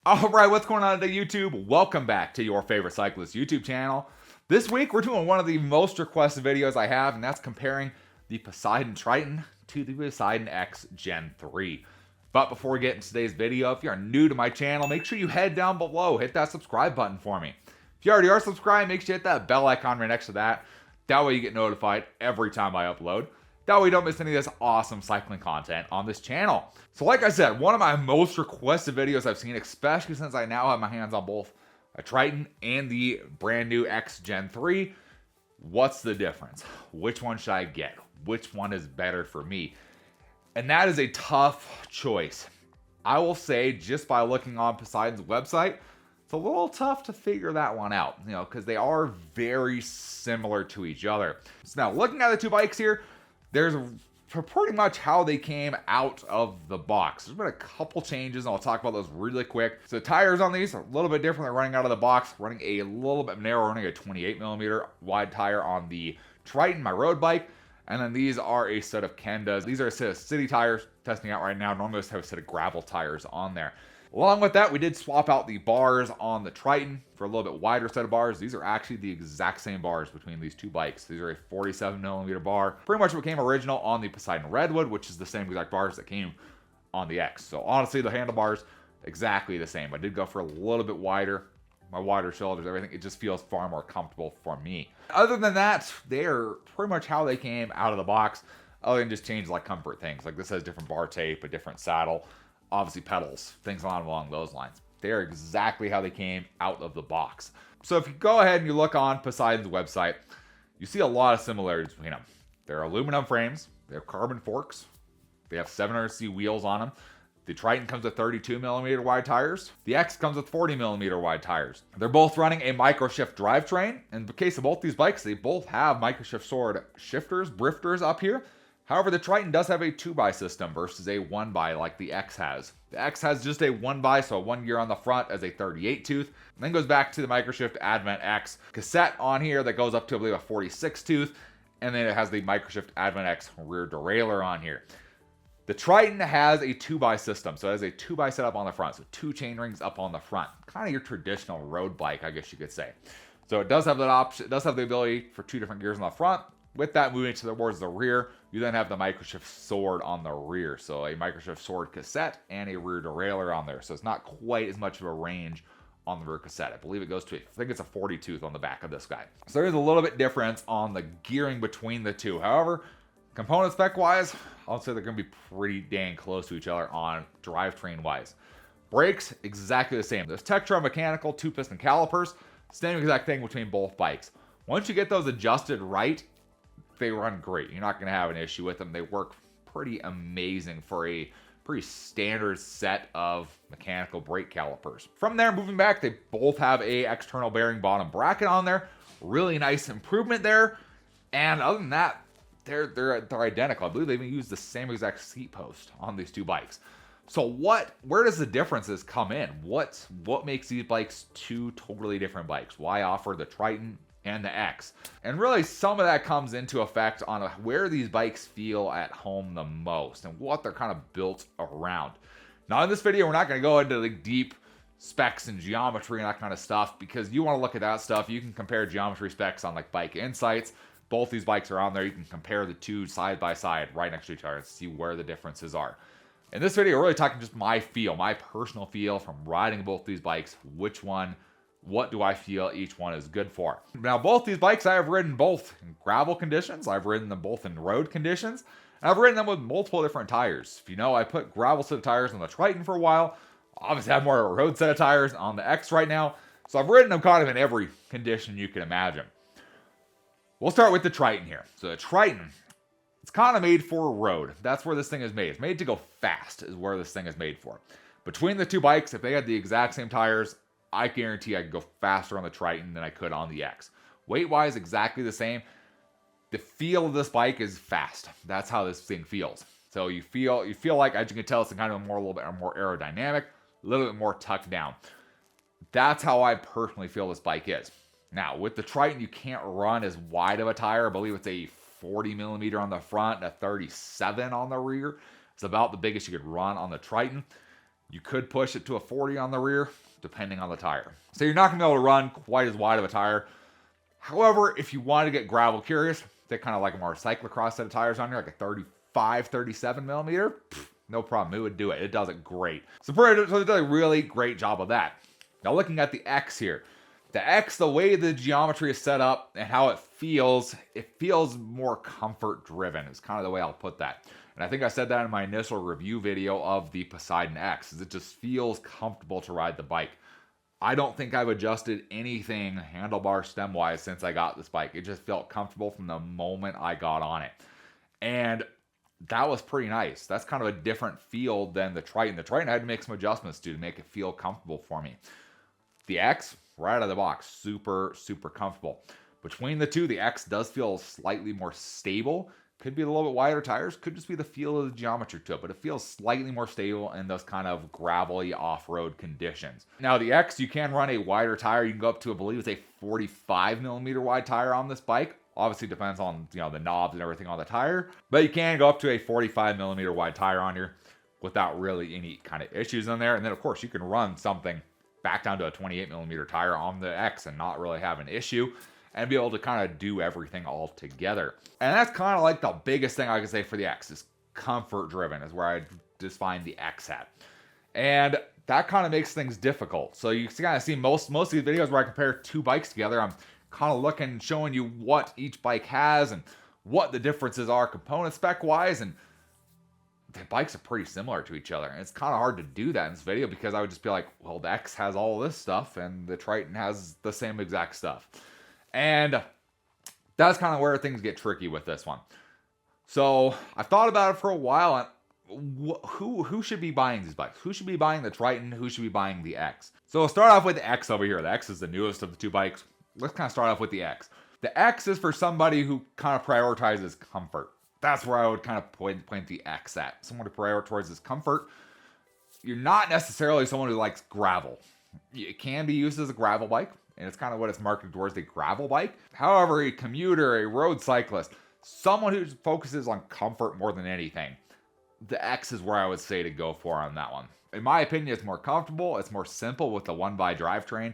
Alright, what's going on today, YouTube? Welcome back to your favorite cyclist YouTube channel. This week, we're doing one of the most requested videos I have, and that's comparing the Poseidon Triton to the Poseidon X Gen 3. But before we get into today's video, if you're new to my channel, make sure you head down below, hit that subscribe button for me. If you already are subscribed, make sure you hit that bell icon right next to that. That way you get notified every time I upload. That way you don't miss any of this awesome cycling content on this channel. So like I said, one of my most requested videos I've seen, especially since I now have my hands on both a Triton and the brand new X Gen 3. What's the difference? Which one should I get? Which one is better for me? And that is a tough choice. I will say, just by looking on Poseidon's website, it's a little tough to figure that one out, because they are very similar to each other. So now, looking at the two bikes here, there's pretty much how they came out of the box. There's been a couple changes, and I'll talk about those really quick. So the tires on these are a little bit different. They're running out of the box, running a little bit narrower, running a 28mm wide tire on the Triton, my road bike. And then these are a set of Kendas. These are a set of city tires, testing out right now. Normally I have a set of gravel tires on there. Along with that, we did swap out the bars on the Triton for a little bit wider set of bars. These are actually the exact same bars between these two bikes. These are a 47mm bar. Pretty much what came original on the Poseidon Redwood, which is the same exact bars that came on the X. So honestly, the handlebars, exactly the same. I did go for a little bit wider. My wider shoulders, everything, it just feels far more comfortable for me. Other than that, they're pretty much how they came out of the box. Other than just change like comfort things. Like this has different bar tape, a different saddle. Obviously pedals, things along those lines. They're exactly how they came out of the box. So if you go ahead and you look on Poseidon's website, you see a lot of similarities between them. They're aluminum frames, they have carbon forks, they have 700cc wheels on them. The Triton comes with 32mm wide tires. The X comes with 40mm wide tires. They're both running a microshift drivetrain. In the case of both these bikes, they both have microshift sword shifters, drifters up here. However, the Triton does have a 2x system versus a 1x like the X has. The X has just a 1x, so a 1 gear on the front as a 38 tooth. And then goes back to the Microshift Advent X cassette on here that goes up to, I believe, a 46 tooth. And then it has the Microshift Advent X rear derailleur on here. The Triton has a 2x system, so it has a 2x setup on the front, so 2 chain rings up on the front. Kind of your traditional road bike, I guess you could say. So it does have that option, it does have the ability for 2 different gears on the front. With that, moving towards the rear, you then have the Microshift Sword on the rear. So a Microshift Sword cassette and a rear derailleur on there. So it's not quite as much of a range on the rear cassette. I believe it goes to, I think it's a 40 tooth on the back of this guy. So there's a little bit difference on the gearing between the two. However, component spec wise, I'll say they're going to be pretty dang close to each other on drivetrain wise. Brakes, exactly the same. There's Tektron mechanical 2-piston calipers. Same exact thing between both bikes. Once you get those adjusted right, they run great. You're not going to have an issue with them. They work pretty amazing for a pretty standard set of mechanical brake calipers. From there, moving back, they both have a external bearing bottom bracket on there. Really nice improvement there. And other than that, they're identical. I believe they even use the same exact seat post on these two bikes. So where does the differences come in? What makes these bikes two totally different bikes? Why offer the Triton and the X? And really some of that comes into effect on where these bikes feel at home the most and what they're kind of built around. Now in this video, we're not going to go into the deep specs and geometry and that kind of stuff, because you want to look at that stuff. You can compare geometry specs on like Bike Insights. Both these bikes are on there. You can compare the two side by side right next to each other and see where the differences are. In this video, we're really talking just my feel, my personal feel from riding both these bikes. What do I feel each one is good for? Now, both these bikes, I have ridden both in gravel conditions. I've ridden them both in road conditions. And I've ridden them with multiple different tires. If you know, I put gravel set of tires on the Triton for a while. Obviously, I have more of a road set of tires on the X right now. So I've ridden them kind of in every condition you can imagine. We'll start with the Triton here. So the Triton, it's kind of made for a road. That's where this thing is made. It's made to go fast is where this thing is made for. Between the two bikes, if they had the exact same tires, I guarantee I could go faster on the Triton than I could on the X. Weight-wise, exactly the same. The feel of this bike is fast. That's how this thing feels. So you feel like, as you can tell, it's kind of a little bit more aerodynamic, a little bit more tucked down. That's how I personally feel this bike is. Now, with the Triton, you can't run as wide of a tire. I believe it's a 40mm on the front and a 37 on the rear. It's about the biggest you could run on the Triton. You could push it to a 40 on the rear, depending on the tire. So you're not going to be able to run quite as wide of a tire. However, if you want to get gravel curious, they kind of like a more cyclocross set of tires on here, like a 35, 37 millimeter. No problem, it would do it. It does it great. So it does a really great job of that. Now looking at the X here. The X, the way the geometry is set up and how it feels more comfort driven is kind of the way I'll put that. And I think I said that in my initial review video of the Poseidon X, is it just feels comfortable to ride the bike. I don't think I've adjusted anything handlebar stem wise since I got this bike. It just felt comfortable from the moment I got on it. And that was pretty nice. That's kind of a different feel than the Triton. The Triton I had to make some adjustments to make it feel comfortable for me. The X, right out of the box, super, super comfortable. Between the two, the X does feel slightly more stable. Could be a little bit wider tires, could just be the feel of the geometry to it, but it feels slightly more stable in those kind of gravelly off-road conditions. Now the X, you can run a wider tire. You can go up to, I believe it's a 45 millimeter wide tire on this bike. Obviously depends on, the knobs and everything on the tire, but you can go up to a 45 millimeter wide tire on here without really any kind of issues in there. And then of course you can run something back down to a 28 millimeter tire on the X and not really have an issue, and be able to kind of do everything all together. And that's kind of like the biggest thing I can say for the X is comfort driven is where I just find the X at. And that kind of makes things difficult. So you kind of see most of these videos where I compare two bikes together, I'm kind of looking, showing you what each bike has and what the differences are component spec wise, and the bikes are pretty similar to each other. And it's kind of hard to do that in this video because I would just be like, well, the X has all this stuff and the Triton has the same exact stuff. And that's kind of where things get tricky with this one. So I've thought about it for a while, and who should be buying these bikes? Who should be buying the Triton? Who should be buying the X? So we'll start off with the X over here. The X is the newest of the two bikes. Let's kind of start off with the X. The X is for somebody who kind of prioritizes comfort. That's where I would kind of point the X at. Someone who prioritizes comfort. You're not necessarily someone who likes gravel. It can be used as a gravel bike, and it's kind of what it's marketed towards, the gravel bike. However, a commuter, a road cyclist, someone who focuses on comfort more than anything, the X is where I would say to go for on that one. In my opinion, it's more comfortable, it's more simple with the 1x drivetrain.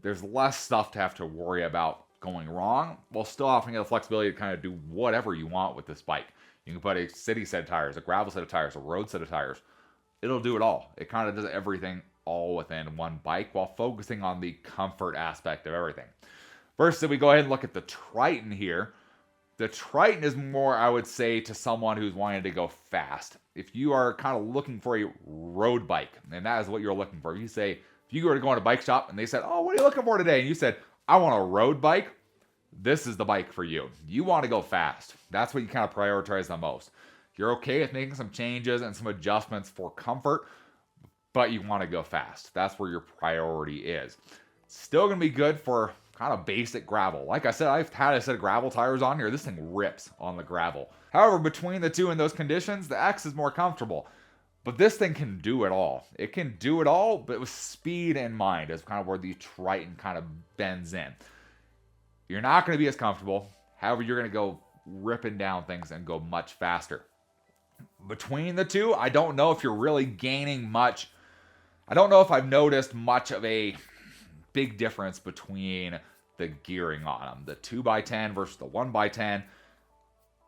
There's less stuff to have to worry about going wrong, while still offering you the flexibility to kind of do whatever you want with this bike. You can put a city set of tires, a gravel set of tires, a road set of tires. It'll do it all. It kind of does everything all within one bike while focusing on the comfort aspect of everything. First, if we go ahead and look at the Triton here, the Triton is more, I would say, to someone who's wanting to go fast. If you are kind of looking for a road bike, and that is what you're looking for, you say, if you were to go in a bike shop and they said, oh, what are you looking for today? And you said, I want a road bike, this is the bike for you. You want to go fast. That's what you kind of prioritize the most. You're okay with making some changes and some adjustments for comfort, but you want to go fast. That's where your priority is. Still going to be good for kind of basic gravel. Like I said, I've had a set of gravel tires on here. This thing rips on the gravel. However, between the two in those conditions, the X is more comfortable. But this thing can do it all. It can do it all, but with speed in mind is kind of where the Triton kind of bends in. You're not going to be as comfortable. However, you're going to go ripping down things and go much faster. Between the two, I don't know if you're really gaining much. I don't know if I've noticed much of a big difference between the gearing on them. The 2x10 versus the 1x10.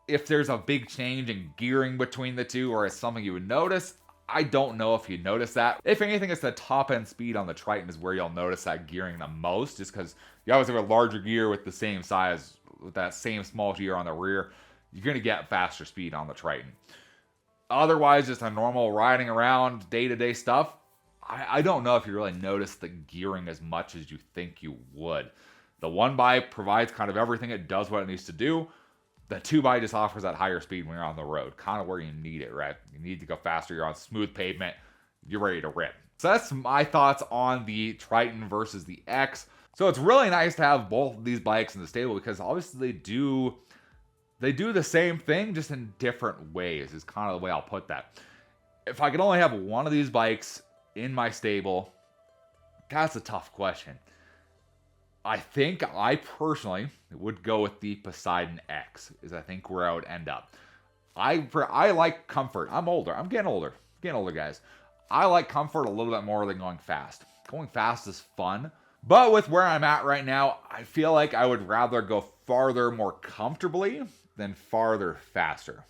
If there's a big change in gearing between the two, or it's something you would notice, I don't know if you notice that. If anything, it's the top end speed on the Triton is where you'll notice that gearing the most, just because you always have a larger gear with the same size, with that same small gear on the rear. You're going to get faster speed on the Triton. Otherwise, just a normal riding around day-to-day stuff, I don't know if you really notice the gearing as much as you think you would. The 1x provides kind of everything. It does what it needs to do. The 2x just offers that higher speed when you're on the road, kind of where you need it, right? You need to go faster. You're on smooth pavement. You're ready to rip. So that's my thoughts on the Triton versus the X. So it's really nice to have both of these bikes in the stable because obviously they do the same thing, just in different ways, is kind of the way I'll put that. If I could only have one of these bikes in my stable, that's a tough question. I think I personally would go with the Poseidon X, is I think where I would end up. I like comfort. I'm older. I'm getting older. Guys. I like comfort a little bit more than going fast. Going fast is fun, but with where I'm at right now, I feel like I would rather go farther more comfortably than farther faster.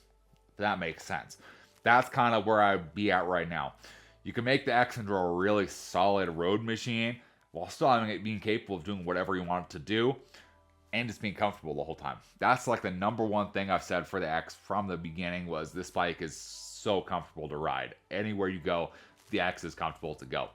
If that makes sense. That's kind of where I'd be at right now. You can make the X into a really solid road machine while still having it being capable of doing whatever you want it to do and just being comfortable the whole time. That's like the number one thing I've said for the X from the beginning was this bike is so comfortable to ride. Anywhere you go, the X is comfortable to go.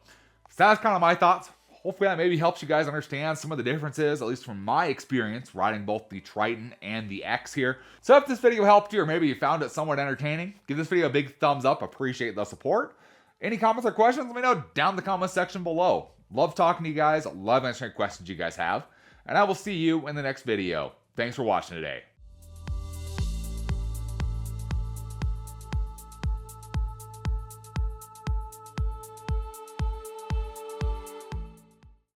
So that's kind of my thoughts. Hopefully that maybe helps you guys understand some of the differences, at least from my experience riding both the Triton and the X here. So if this video helped you or maybe you found it somewhat entertaining, give this video a big thumbs up. Appreciate the support. Any comments or questions, let me know down in the comment section below. Love talking to you guys. Love answering questions you guys have. And I will see you in the next video. Thanks for watching today.